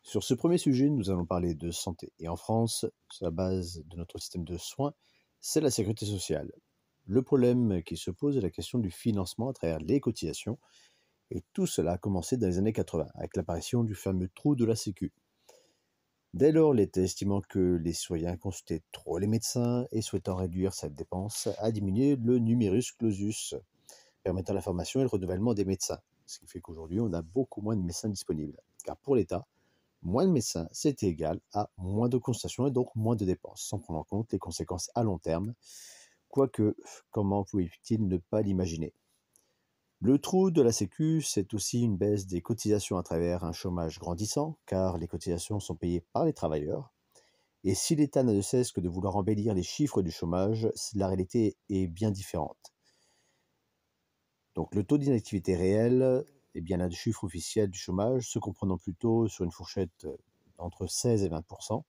Sur ce premier sujet, nous allons parler de santé. Et en France, la base de notre système de soins, c'est la sécurité sociale. Le problème qui se pose est la question du financement à travers les cotisations. Et tout cela a commencé dans les années 80, avec l'apparition du fameux trou de la Sécu. Dès lors, l'État estimant que les citoyens consultaient trop les médecins et souhaitant réduire cette dépense, a diminué le numerus clausus, permettant la formation et le renouvellement des médecins. Ce qui fait qu'aujourd'hui, on a beaucoup moins de médecins disponibles. Car pour l'État, moins de médecins, c'est égal à moins de consultations et donc moins de dépenses, sans prendre en compte les conséquences à long terme, quoique, comment pouvait-il ne pas l'imaginer? Le trou de la Sécu, c'est aussi une baisse des cotisations à travers un chômage grandissant, car les cotisations sont payées par les travailleurs. Et si l'État n'a de cesse que de vouloir embellir les chiffres du chômage, la réalité est bien différente. Donc le taux d'inactivité réel est bien un chiffre officiel du chômage, se comprenant plutôt sur une fourchette entre 16 et 20%,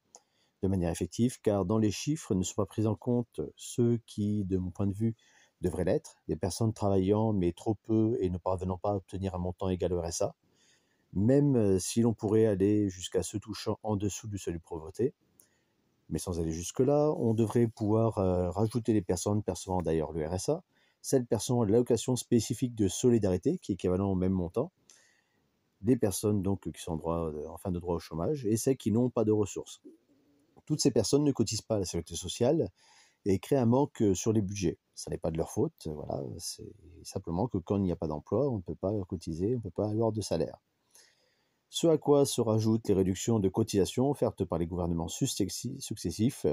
de manière effective, car dans les chiffres ne sont pas pris en compte ceux qui, de mon point de vue, devraient l'être, des personnes travaillant mais trop peu et ne parvenant pas à obtenir un montant égal au RSA, même si l'on pourrait aller jusqu'à ceux touchant en dessous du seuil de pauvreté. Mais sans aller jusque-là, on devrait pouvoir rajouter les personnes percevant d'ailleurs le RSA, celles percevant l'allocation spécifique de solidarité, qui est équivalent au même montant, les personnes donc qui sont en fin de droit au chômage, et celles qui n'ont pas de ressources. Toutes ces personnes ne cotisent pas à la sécurité sociale et créent un manque sur les budgets. Ça n'est pas de leur faute, voilà, c'est simplement que quand il n'y a pas d'emploi, on ne peut pas cotiser, on ne peut pas avoir de salaire. Ce à quoi se rajoutent les réductions de cotisations offertes par les gouvernements successifs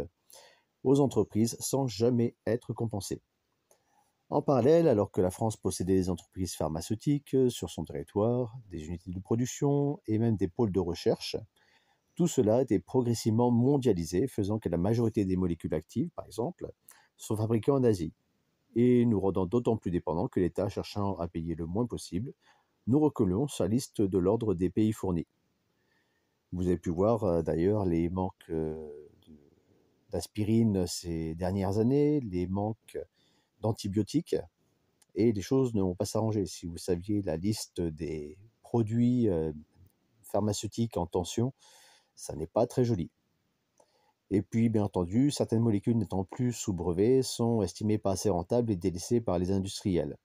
aux entreprises sans jamais être compensées. En parallèle, alors que la France possédait des entreprises pharmaceutiques sur son territoire, des unités de production et même des pôles de recherche, tout cela a été progressivement mondialisé, faisant que la majorité des molécules actives, par exemple, sont fabriquées en Asie, et nous rendant d'autant plus dépendants que l'État, cherchant à payer le moins possible, nous reculons sur la liste de l'ordre des pays fournis. Vous avez pu voir d'ailleurs les manques d'aspirine ces dernières années, les manques d'antibiotiques, et les choses ne vont pas s'arranger. Si vous saviez la liste des produits pharmaceutiques en tension, ça n'est pas très joli. Et puis, bien entendu, certaines molécules n'étant plus sous brevet sont estimées pas assez rentables et délaissées par les industriels.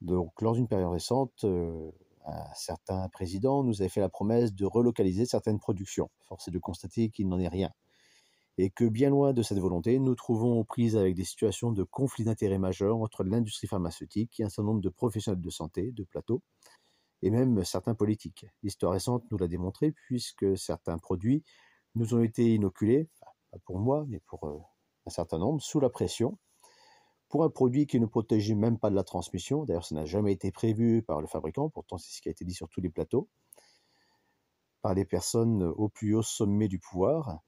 Donc, lors d'une période récente, un certain président nous avait fait la promesse de relocaliser certaines productions. Force est de constater qu'il n'en est rien. Et que bien loin de cette volonté, nous trouvons aux prises avec des situations de conflit d'intérêts majeurs entre l'industrie pharmaceutique et un certain nombre de professionnels de santé, de plateau, et même certains politiques. L'histoire récente nous l'a démontré, puisque certains produits nous ont été inoculés, pas pour moi, mais pour un certain nombre, sous la pression, pour un produit qui ne protégeait même pas de la transmission. D'ailleurs, ça n'a jamais été prévu par le fabricant, pourtant c'est ce qui a été dit sur tous les plateaux, par les personnes au plus haut sommet du pouvoir,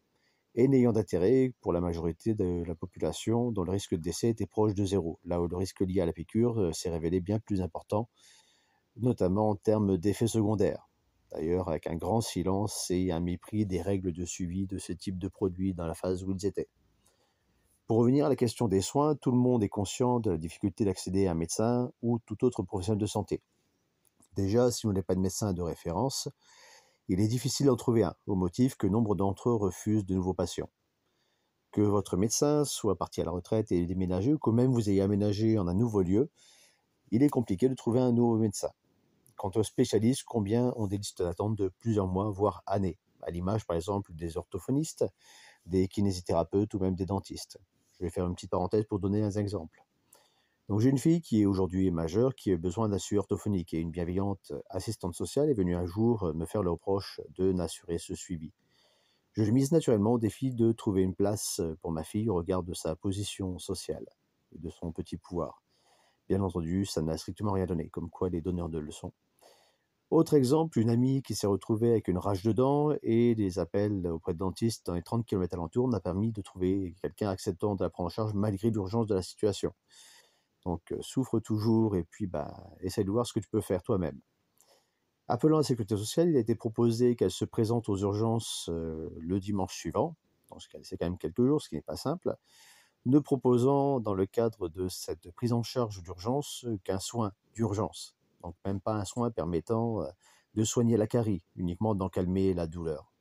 et n'ayant d'intérêt pour la majorité de la population dont le risque de décès était proche de zéro, là où le risque lié à la piqûre s'est révélé bien plus important, notamment en termes d'effets secondaires. D'ailleurs, avec un grand silence et un mépris des règles de suivi de ce type de produits dans la phase où ils étaient. Pour revenir à la question des soins, tout le monde est conscient de la difficulté d'accéder à un médecin ou tout autre professionnel de santé. Déjà, si vous n'avez pas de médecin de référence, il est difficile d'en trouver un, au motif que nombre d'entre eux refusent de nouveaux patients. Que votre médecin soit parti à la retraite et déménagé, ou que même vous ayez aménagé en un nouveau lieu, il est compliqué de trouver un nouveau médecin. Quant aux spécialistes, combien ont des listes d'attente de plusieurs mois, voire années, à l'image par exemple des orthophonistes, des kinésithérapeutes ou même des dentistes. Je vais faire une petite parenthèse pour donner un exemple. Donc j'ai une fille qui est aujourd'hui majeure, qui a besoin d'un suivi orthophonique, et une bienveillante assistante sociale est venue un jour me faire le reproche de n'assurer ce suivi. Je lui mise naturellement au défi de trouver une place pour ma fille au regard de sa position sociale et de son petit pouvoir. Bien entendu, ça n'a strictement rien donné, comme quoi les donneurs de leçons. Autre exemple, une amie qui s'est retrouvée avec une rage de dents et des appels auprès de dentistes dans les 30 km alentours n'a permis de trouver quelqu'un acceptant de la prendre en charge malgré l'urgence de la situation. Donc souffre toujours et puis essaye de voir ce que tu peux faire toi-même. Appelant la sécurité sociale, il a été proposé qu'elle se présente aux urgences le dimanche suivant, dans ce cas c'est quand même quelques jours, ce qui n'est pas simple, ne proposant dans le cadre de cette prise en charge d'urgence qu'un soin d'urgence, donc même pas un soin permettant de soigner la carie, uniquement d'en calmer la douleur.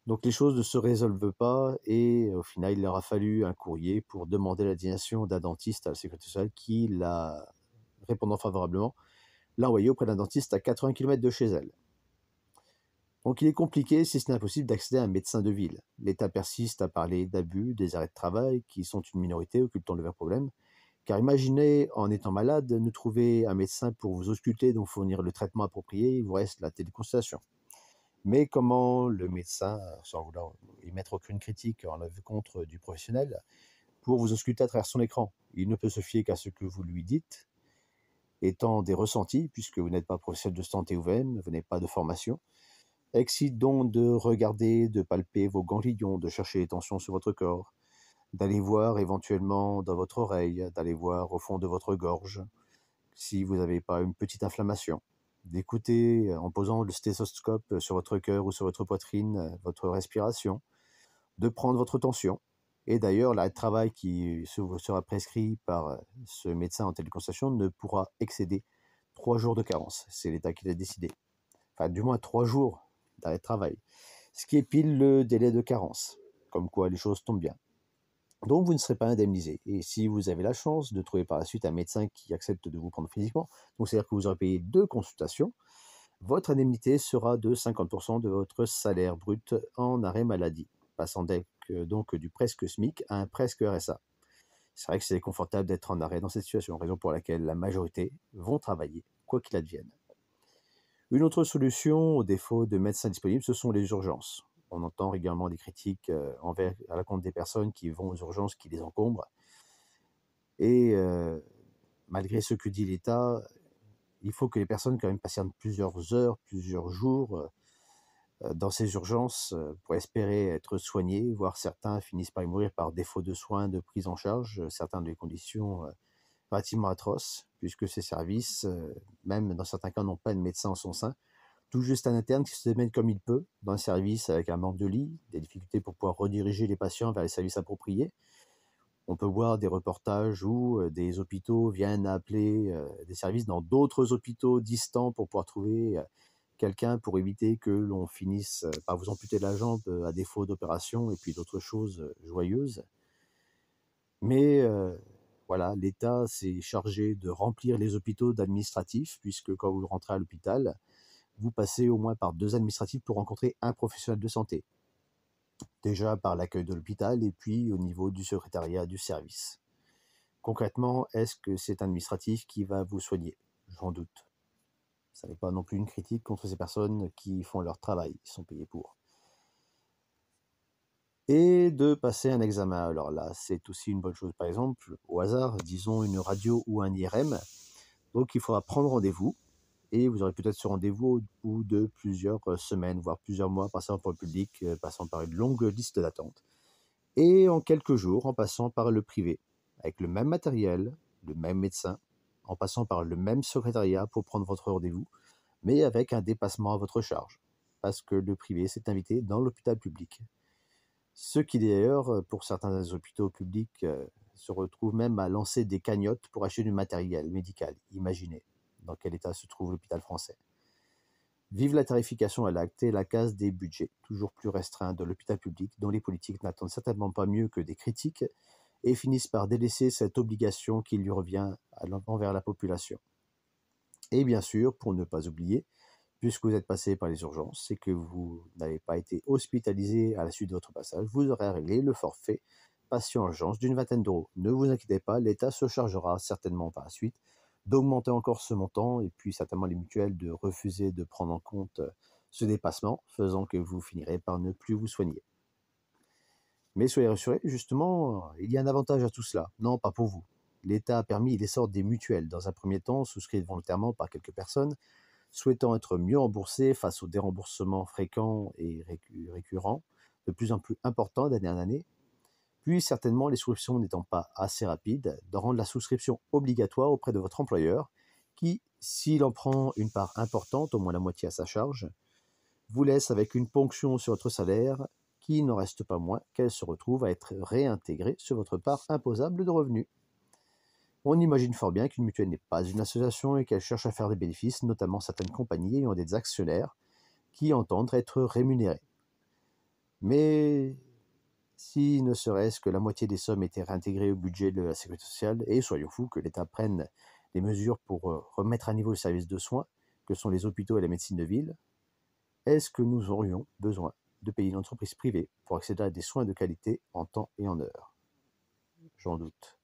Donc les choses ne se résolvent pas et au final, il leur a fallu un courrier pour demander la désignation d'un dentiste à la sécurité sociale qui l'a, répondant favorablement, l'a envoyé auprès d'un dentiste à 80 km de chez elle. Donc il est compliqué, si ce n'est impossible, d'accéder à un médecin de ville. L'État persiste à parler d'abus, des arrêts de travail, qui sont une minorité occultant le vrai problème. Car imaginez, en étant malade, ne trouver un médecin pour vous ausculter, donc fournir le traitement approprié, il vous reste la téléconsultation. Mais comment le médecin, sans vouloir y mettre aucune critique en l'encontre du professionnel, pour vous ausculter à travers son écran? Il ne peut se fier qu'à ce que vous lui dites, étant des ressentis, puisque vous n'êtes pas professionnel de santé ou vous n'avez pas de formation. Excite donc de regarder, de palper vos ganglions, de chercher les tensions sur votre corps, d'aller voir éventuellement dans votre oreille, d'aller voir au fond de votre gorge, si vous n'avez pas une petite inflammation, d'écouter en posant le stéthoscope sur votre cœur ou sur votre poitrine, votre respiration, de prendre votre tension. Et d'ailleurs, l'arrêt de travail qui sera prescrit par ce médecin en téléconsultation ne pourra excéder 3 jours de carence. C'est l'État qui l'a décidé. Enfin, du moins 3 jours d'arrêt de travail, ce qui est pile le délai de carence, comme quoi les choses tombent bien. Donc vous ne serez pas indemnisé. Et si vous avez la chance de trouver par la suite un médecin qui accepte de vous prendre physiquement, donc c'est-à-dire que vous aurez payé 2 consultations, votre indemnité sera de 50% de votre salaire brut en arrêt maladie, passant donc du presque SMIC à un presque RSA. C'est vrai que c'est confortable d'être en arrêt dans cette situation, raison pour laquelle la majorité vont travailler, quoi qu'il advienne. Une autre solution, au défaut de médecins disponibles, ce sont les urgences. On entend régulièrement des critiques à la compte des personnes qui vont aux urgences, qui les encombrent. Et malgré ce que dit l'État, il faut que les personnes quand même patientent plusieurs heures, plusieurs jours dans ces urgences pour espérer être soignés, voire certains finissent par y mourir par défaut de soins, de prise en charge, certains des conditions relativement atroces, puisque ces services, même dans certains cas, n'ont pas de médecin en son sein, tout juste un interne qui se démène comme il peut dans le service avec un manque de lits, des difficultés pour pouvoir rediriger les patients vers les services appropriés. On peut voir des reportages où des hôpitaux viennent appeler des services dans d'autres hôpitaux distants pour pouvoir trouver quelqu'un pour éviter que l'on finisse par vous amputer la jambe à défaut d'opération et puis d'autres choses joyeuses. Mais voilà, l'État s'est chargé de remplir les hôpitaux d'administratifs, puisque quand vous rentrez à l'hôpital, vous passez au moins par 2 administratifs pour rencontrer un professionnel de santé. Déjà par l'accueil de l'hôpital et puis au niveau du secrétariat du service. Concrètement, est-ce que c'est un administratif qui va vous soigner? J'en doute. Ça n'est pas non plus une critique contre ces personnes qui font leur travail, ils sont payés pour. Et de passer un examen. Alors là, c'est aussi une bonne chose. Par exemple, au hasard, disons une radio ou un IRM. Donc il faudra prendre rendez-vous. Et vous aurez peut-être ce rendez-vous au bout de plusieurs semaines, voire plusieurs mois, passant par le public, passant par une longue liste d'attente. Et en quelques jours, en passant par le privé, avec le même matériel, le même médecin, en passant par le même secrétariat pour prendre votre rendez-vous, mais avec un dépassement à votre charge, parce que le privé s'est invité dans l'hôpital public. Ce qui d'ailleurs, pour certains hôpitaux publics, se retrouve même à lancer des cagnottes pour acheter du matériel médical. Imaginez dans quel état se trouve l'hôpital français. Vive la tarification, elle a acté la case des budgets toujours plus restreints de l'hôpital public, dont les politiques n'attendent certainement pas mieux que des critiques et finissent par délaisser cette obligation qui lui revient envers la population. Et bien sûr, pour ne pas oublier, puisque vous êtes passé par les urgences et que vous n'avez pas été hospitalisé à la suite de votre passage, vous aurez à régler le forfait patient urgence d'une vingtaine d'euros. Ne vous inquiétez pas, l'État se chargera certainement par la suite d'augmenter encore ce montant et puis certainement les mutuelles de refuser de prendre en compte ce dépassement, faisant que vous finirez par ne plus vous soigner. Mais soyez rassurés, justement, il y a un avantage à tout cela. Non, pas pour vous. L'État a permis l'essor des mutuelles, dans un premier temps souscrites volontairement par quelques personnes, souhaitant être mieux remboursées face aux déremboursements fréquents et récurrents, de plus en plus importants d'année en année, puis certainement les souscriptions n'étant pas assez rapides, de rendre la souscription obligatoire auprès de votre employeur, qui, s'il en prend une part importante, au moins la moitié à sa charge, vous laisse avec une ponction sur votre salaire qui n'en reste pas moins qu'elle se retrouve à être réintégrée sur votre part imposable de revenus. On imagine fort bien qu'une mutuelle n'est pas une association et qu'elle cherche à faire des bénéfices, notamment certaines compagnies ayant des actionnaires qui entendent être rémunérés. Mais si ne serait-ce que la moitié des sommes étaient réintégrées au budget de la sécurité sociale, et soyons fous que l'État prenne des mesures pour remettre à niveau le service de soins, que sont les hôpitaux et la médecine de ville, est-ce que nous aurions besoin de payer une entreprise privée pour accéder à des soins de qualité en temps et en heure? J'en doute.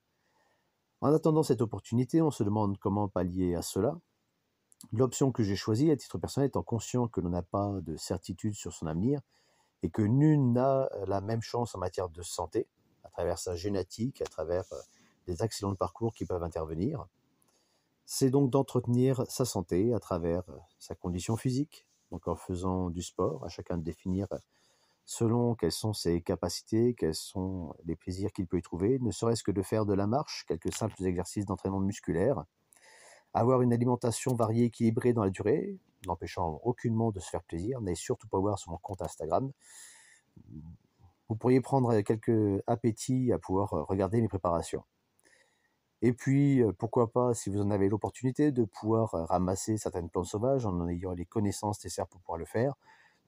En attendant cette opportunité, on se demande comment pallier à cela. L'option que j'ai choisie à titre personnel étant conscient que l'on n'a pas de certitude sur son avenir et que nul n'a la même chance en matière de santé, à travers sa génétique, à travers des accidents de parcours qui peuvent intervenir, c'est donc d'entretenir sa santé à travers sa condition physique, donc en faisant du sport, à chacun de définir selon quelles sont ses capacités, quels sont les plaisirs qu'il peut y trouver, ne serait-ce que de faire de la marche, quelques simples exercices d'entraînement musculaire, avoir une alimentation variée et équilibrée dans la durée, n'empêchant aucunement de se faire plaisir, n'allez surtout pas voir sur mon compte Instagram. Vous pourriez prendre quelques appétits à pouvoir regarder mes préparations. Et puis, pourquoi pas, si vous en avez l'opportunité, de pouvoir ramasser certaines plantes sauvages en ayant les connaissances nécessaires pour pouvoir le faire,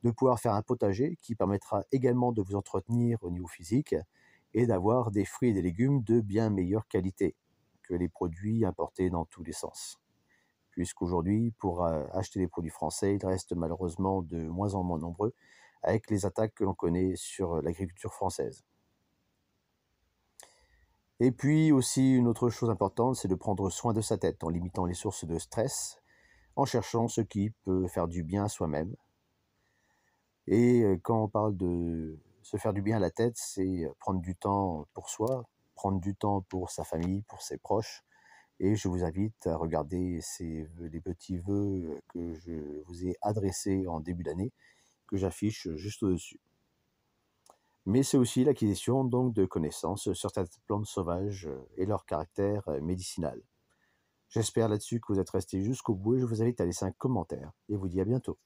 de pouvoir faire un potager qui permettra également de vous entretenir au niveau physique et d'avoir des fruits et des légumes de bien meilleure qualité que les produits importés dans tous les sens. Puisqu'aujourd'hui, pour acheter des produits français, ils restent malheureusement de moins en moins nombreux avec les attaques que l'on connaît sur l'agriculture française. Et puis aussi, une autre chose importante, c'est de prendre soin de sa tête en limitant les sources de stress, en cherchant ce qui peut faire du bien à soi-même. Et quand on parle de se faire du bien à la tête, c'est prendre du temps pour soi, prendre du temps pour sa famille, pour ses proches. Et je vous invite à regarder les petits vœux que je vous ai adressés en début d'année, que j'affiche juste au-dessus. Mais c'est aussi l'acquisition donc de connaissances sur certaines plantes sauvages et leur caractère médicinal. J'espère là-dessus que vous êtes restés jusqu'au bout et je vous invite à laisser un commentaire et vous dis à bientôt.